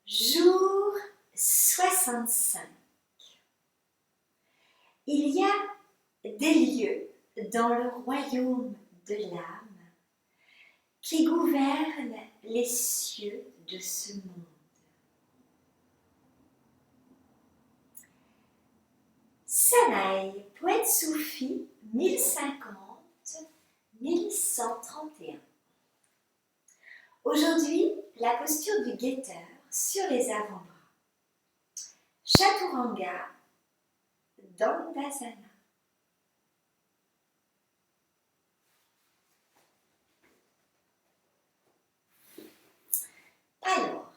Jour 65. Il y a des lieux dans le royaume de l'âme qui gouvernent les cieux de ce monde. Sanaï, poète soufi, 1050-1131. Aujourd'hui, la posture du guetteur sur les avant-bras. Chaturanga, Dandasana. Alors,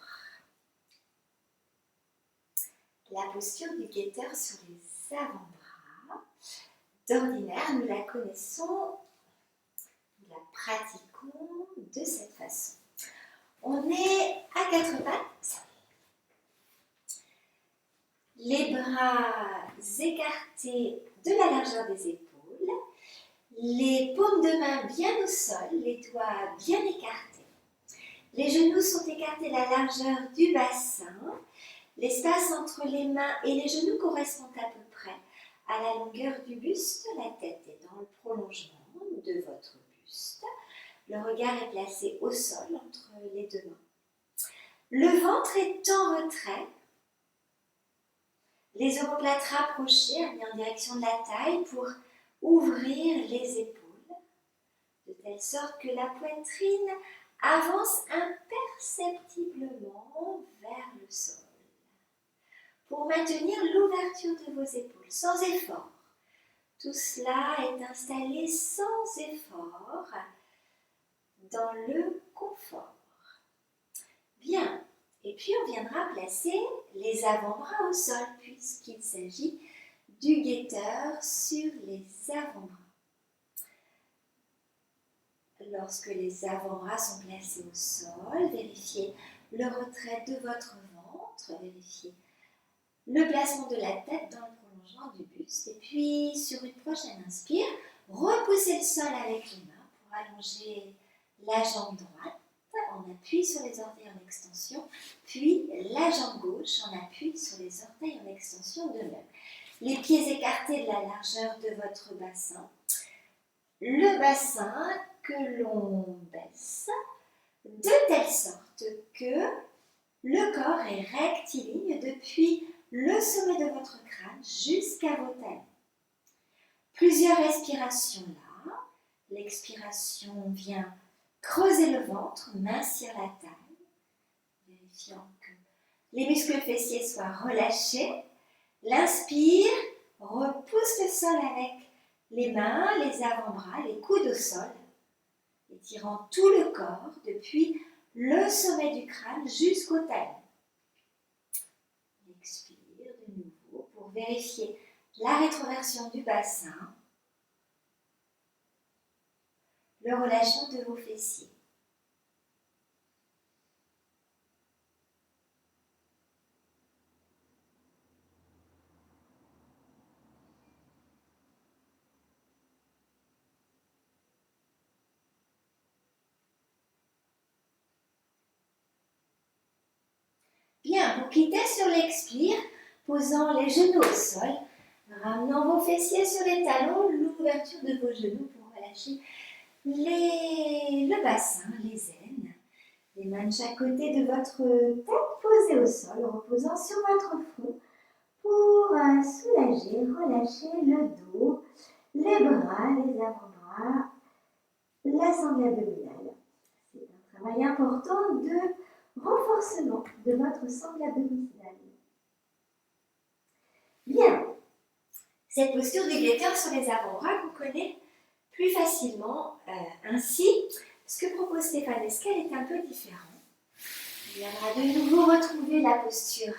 la posture du guetteur sur les avant-bras, d'ordinaire, nous la connaissons, nous la pratiquons de cette façon. On est à quatre pattes, les bras écartés de la largeur des épaules, les paumes de main bien au sol, les doigts bien écartés. Les genoux sont écartés à la largeur du bassin. L'espace entre les mains et les genoux correspond à peu près à la longueur du buste. La tête est dans le prolongement de votre buste. Le regard est placé au sol entre les deux mains. Le ventre est en retrait. Les omoplates rapprochées, mis en direction de la taille pour ouvrir les épaules, de telle sorte que la poitrine avance imperceptiblement vers le sol, pour maintenir l'ouverture de vos épaules, sans effort. Tout cela est installé sans effort dans le confort. Bien, et puis on viendra placer les avant-bras au sol, puisqu'il s'agit du guetteur sur les avant-bras. Lorsque les avant-bras sont placés au sol, vérifiez le retrait de votre ventre, vérifiez le placement de la tête dans le prolongement du buste. Et puis, sur une prochaine inspire, repoussez le sol avec les mains pour allonger la jambe droite. On appuie sur les orteils en extension, puis la jambe gauche, on appuie sur les orteils en extension de même. Les pieds écartés de la largeur de votre bassin. Le bassin que l'on baisse de telle sorte que le corps est rectiligne depuis le sommet de votre crâne jusqu'à vos talons. Plusieurs respirations là. L'expiration vient creuser le ventre, mincir la taille, vérifiant que les muscles fessiers soient relâchés. L'inspire, repousse le sol avec les mains, les avant-bras, les coudes au sol, étirant tout le corps depuis le sommet du crâne jusqu'au talon. Expire de nouveau pour vérifier la rétroversion du bassin, le relâchement de vos fessiers. Bien, vous quittez sur l'expire, posant les genoux au sol, ramenant vos fessiers sur les talons, l'ouverture de vos genoux pour relâcher le bassin, les aines. Les mains de chaque côté de votre tête posées au sol, reposant sur votre front pour soulager, relâcher le dos, les bras, les avant-bras, la sangle abdominale. C'est un travail important de renforcement de votre sangle abdominale. Bien, cette posture du guetteur sur les avant-bras qu'on connaît plus facilement ainsi. Ce que propose Stéphane Esquel est un peu différent. Il viendra de nouveau retrouver la posture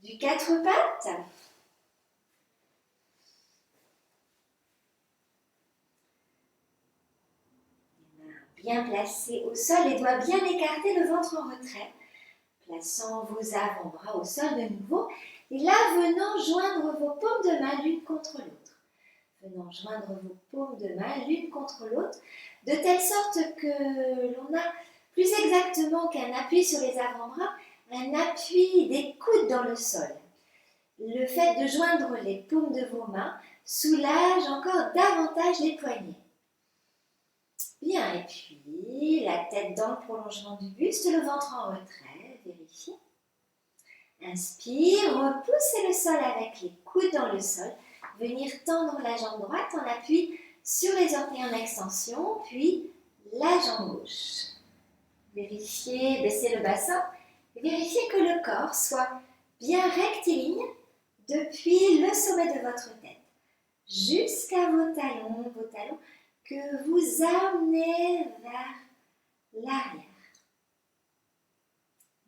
du quatre pattes. Les mains bien placées au sol, les doigts bien écartés, le ventre en retrait. Plaçant vos avant-bras au sol de nouveau. Et là, venant joindre vos paumes de main l'une contre l'autre. Venant joindre vos paumes de main l'une contre l'autre, de telle sorte que l'on a plus exactement qu'un appui sur les avant-bras, un appui des coudes dans le sol. Le fait de joindre les paumes de vos mains soulage encore davantage les poignets. Bien, et puis la tête dans le prolongement du buste, le ventre en retrait, vérifiez. Inspire, repoussez le sol avec les coudes dans le sol. Venir tendre la jambe droite en appui sur les orteils en extension, puis la jambe gauche. Vérifiez, baissez le bassin. Vérifiez que le corps soit bien rectiligne depuis le sommet de votre tête jusqu'à vos talons que vous amenez vers l'arrière.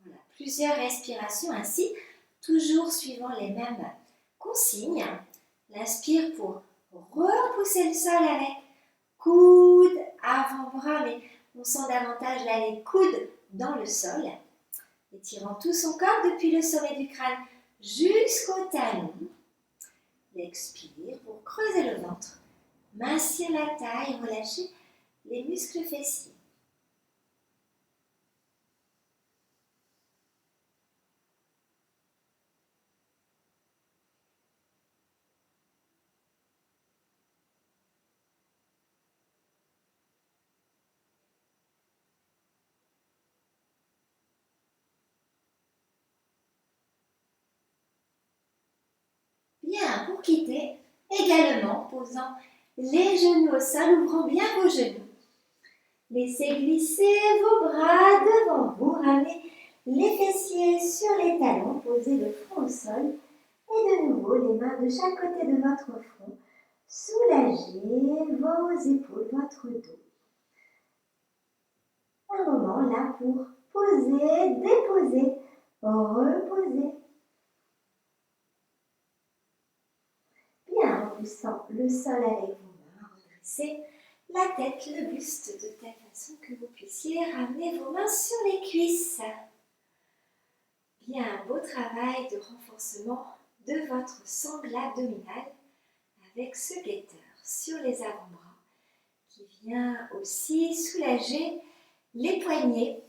Voilà, plusieurs respirations ainsi, toujours suivant les mêmes consignes. L'inspire pour repousser le sol avec coude, avant-bras, mais on sent davantage là les coudes dans le sol. Étirant tout son corps depuis le sommet du crâne jusqu'au talon. L'expire pour creuser le ventre, mincir la taille, relâcher les muscles fessiers. Bien, pour quitter, également posant les genoux au sol, ouvrant bien vos genoux. Laissez glisser vos bras devant vous, ramenez les fessiers sur les talons, posez le front au sol et de nouveau les mains de chaque côté de votre front. Soulagez vos épaules, votre dos. Un moment là pour poser, déposer, reposer. Bien, en poussant le sol avec vos mains, redressez la tête, le buste de telle façon que vous puissiez ramener vos mains sur les cuisses. Bien, un beau travail de renforcement de votre sangle abdominal avec ce guetteur sur les avant-bras qui vient aussi soulager les poignets